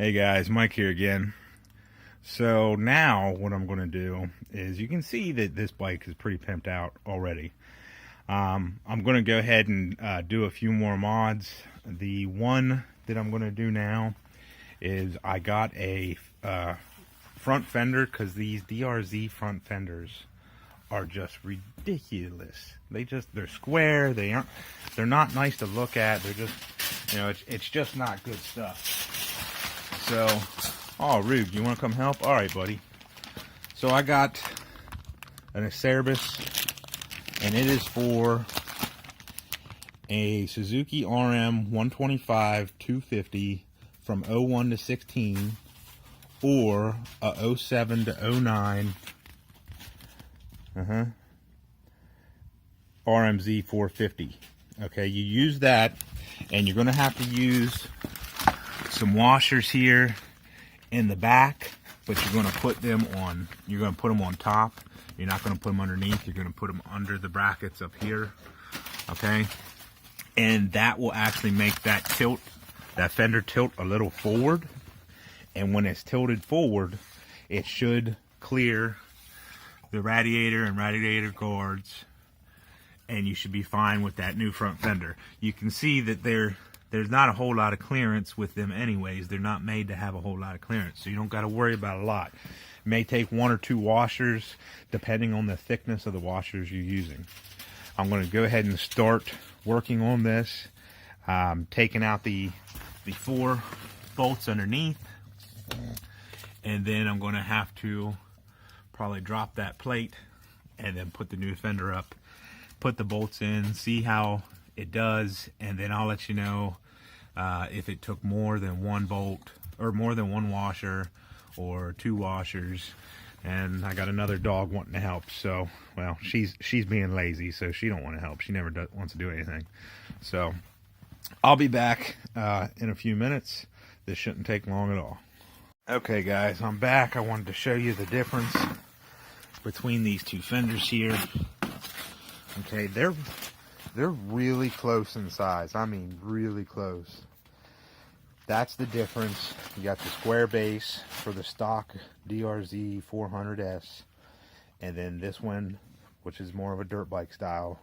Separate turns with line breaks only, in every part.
Hey guys, Mike here again. So now what I'm going to do is, you can see that this bike is pretty pimped out already. I'm going to go ahead and do a few more mods. The one that I'm going to do now is I got a front fender, because these DRZ front fenders are just ridiculous. They're square. They're not nice to look at. They're just, it's just not good stuff. So, oh, Rube, you want to come help? All right, buddy. So I got an Acerbis, and it is for a Suzuki RM125 250 from 01 to 16, or a 07 to 09 RMZ450. Okay, you use that, and you're going to have to use some washers here in the back, but you're going to put them on. You're going to put them on top. You're not going to put them underneath. You're going to put them under the brackets up here. Okay, and that will actually make that fender tilt a little forward. And when it's tilted forward, it should clear the radiator and radiator guards, and you should be fine with that new front fender. You can see that there's not a whole lot of clearance with them anyways. They're not made to have a whole lot of clearance, so you don't got to worry about a lot. It may take one or two washers depending on the thickness of the washers you're using. I'm going to go ahead and start working on this, taking out the 4 bolts underneath, and then I'm going to have to probably drop that plate and then put the new fender up, put the bolts in, see how it does, and then I'll let you know if it took more than one bolt or more than one washer or 2 washers. And I got another dog wanting to help, so, well, she's being lazy, so she don't want to help. She never wants to do anything. So I'll be back in a few minutes. This shouldn't take long at all. Okay guys, I'm back. I wanted to show you the difference between these two fenders here. Okay, they're really close in size. I mean, really close. That's the difference. You got the square base for the stock DRZ400s, and then this one, which is more of a dirt bike style.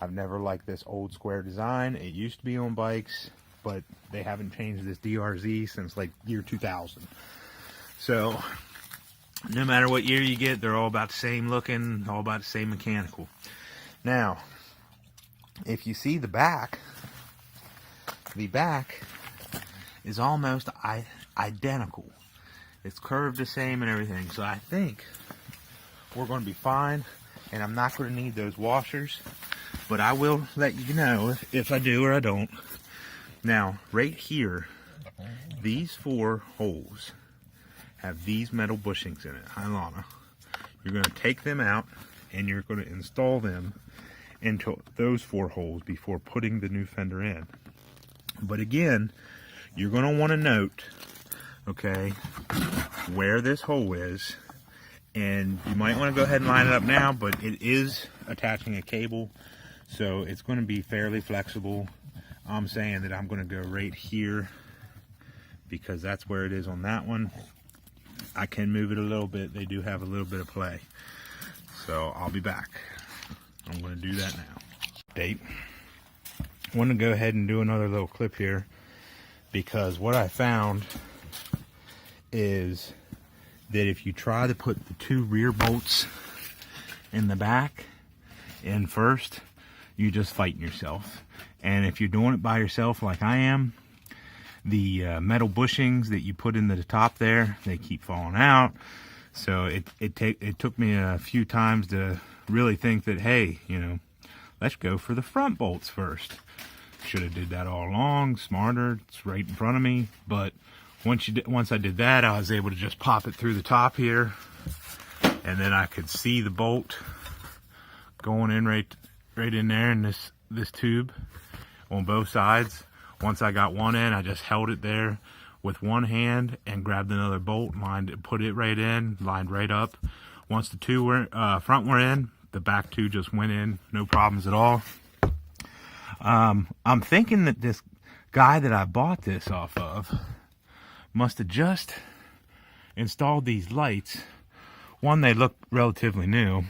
I've never liked this old square design. It used to be on bikes, but they haven't changed this DRZ since like year 2000. So no matter what year you get, they're all about the same looking, all about the same mechanical. Now, if you see the back is almost identical. It's curved the same and everything. So I think we're going to be fine, and I'm not going to need those washers, but I will let you know if I do or I don't. Now, right here, these 4 holes have these metal bushings in it, Hylana. You're going to take them out, and you're going to install them into those 4 holes before putting the new fender in. But again, you're going to want to note, okay, where this hole is, and you might want to go ahead and line it up now, but it is attaching a cable, so it's going to be fairly flexible. I'm saying that I'm going to go right here because that's where it is on that one. I can move it a little bit. They do have a little bit of play. So I'll be back. I'm going to do that now. I want to go ahead and do another little clip here, because what I found is that if you try to put the 2 rear bolts in the back in first, you're just fighting yourself. And if you're doing it by yourself like I am, the metal bushings that you put into the top there, they keep falling out. So it took me a few times to really think that, hey, let's go for the front bolts first. Should have did that all along. Smarter. It's right in front of me. But once I did that, I was able to just pop it through the top here, and then I could see the bolt going in right in there in this tube on both sides. Once I got one in, I just held it there with one hand and grabbed another bolt, put it right in, lined right up. Once the 2 front were in, the back 2 just went in, no problems at all. I'm thinking that this guy that I bought this off of must have just installed these lights. One, they look relatively new,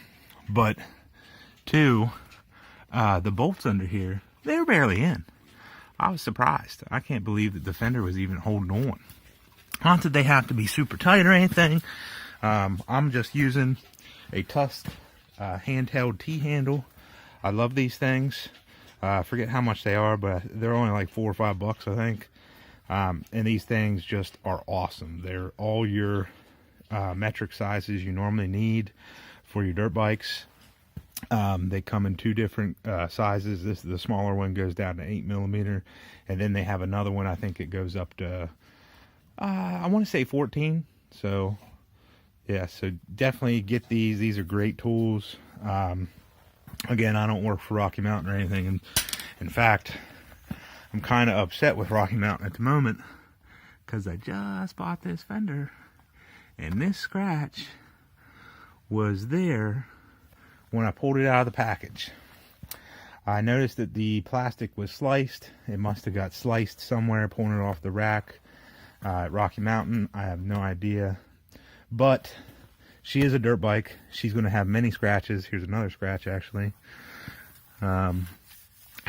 but two, the bolts under here, they're barely in. I was surprised. I can't believe that the fender was even holding on. Not that they have to be super tight or anything. I'm just using a Tusk handheld T-handle. I love these things. I forget how much they are, but they're only like $4 or $5, I think. And these things just are awesome. They're all your metric sizes you normally need for your dirt bikes. They come in two different sizes. This is the smaller one, goes down to 8mm, and then they have another one. I think it goes up to I want to say 14. So yeah, so definitely get these. These are great tools. Again, I don't work for Rocky Mountain or anything, and in fact, I'm kind of upset with Rocky Mountain at the moment because I just bought this fender and this scratch was there when I pulled it out of the package. I noticed that the plastic was sliced. It must have got sliced somewhere pulling it off the rack at Rocky Mountain. I have no idea, but she is a dirt bike. She's going to have many scratches. Here's another scratch, actually.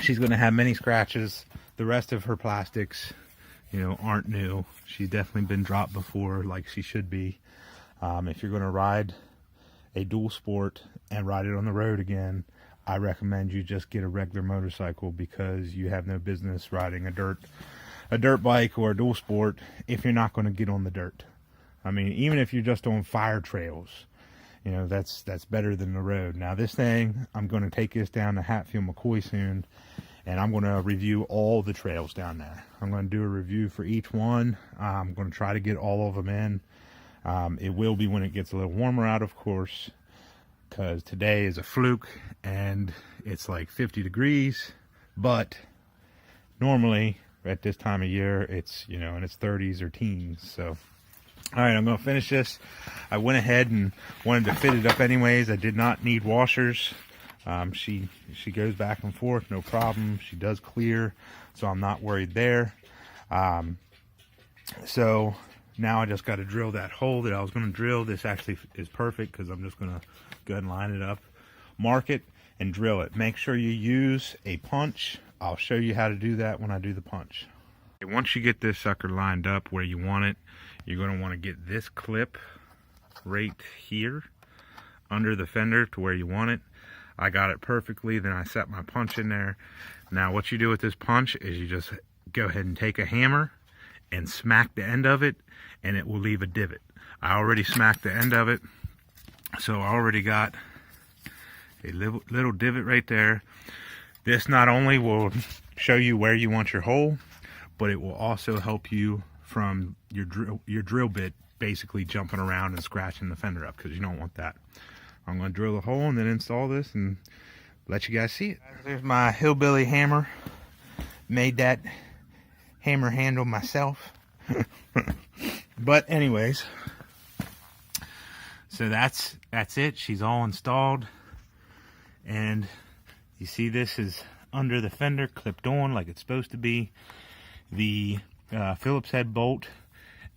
She's going to have many scratches. The rest of her plastics, you know, aren't new. She's definitely been dropped before, like she should be. If you're going to ride a dual sport and ride it on the road again, I recommend you just get a regular motorcycle, because you have no business riding a dirt bike or a dual sport if you're not going to get on the dirt. I mean, even if you're just on fire trails, you know, that's better than the road. Now this thing, I'm going to take this down to Hatfield McCoy soon, and I'm going to review all the trails down there. I'm going to do a review for each one. I'm going to try to get all of them in. It will be when it gets a little warmer out, of course, because today is a fluke and it's like 50 degrees, but normally at this time of year, it's, you know, in its 30s or teens. So all right, I'm going to finish this. I went ahead and wanted to fit it up anyways. I did not need washers. She goes back and forth, no problem. She does clear, so I'm not worried there. So now I just got to drill that hole that I was going to drill. This actually is perfect because I'm just going to go ahead and line it up, mark it, and drill it. Make sure you use a punch. I'll show you how to do that when I do the punch. Once you get this sucker lined up where you want it, you're going to want to get this clip right here under the fender to where you want it. I got it perfectly, then I set my punch in there. Now what you do with this punch is you just go ahead and take a hammer and smack the end of it, and it will leave a divot. I already smacked the end of it, so I already got a little divot right there. This not only will show you where you want your hole, but it will also help you from your drill bit basically jumping around and scratching the fender up, because you don't want that. I'm going to drill a hole and then install this and let you guys see it. There's my hillbilly hammer. Made that hammer handle myself. But anyways, so that's it. She's all installed, and you see this is under the fender, clipped on like it's supposed to be. The Phillips head bolt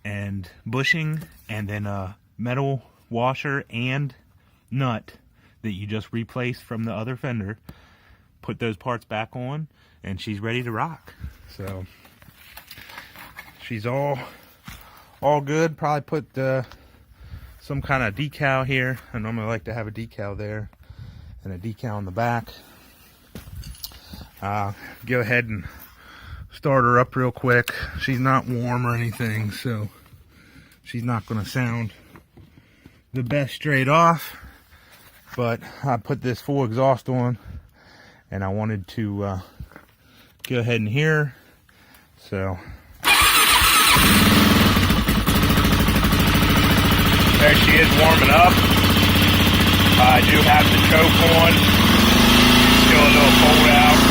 and bushing, and then a metal washer and nut that you just replaced from the other fender. Put those parts back on, and she's ready to rock. So she's all good. Probably put some kind of decal here. I normally like to have a decal there and a decal on the back. Go ahead and start her up real quick. She's not warm or anything, so she's not going to sound the best straight off, but I put this full exhaust on and I wanted to go ahead and hear her. So there she is, warming up. I do have the choke on. Still a little cold out.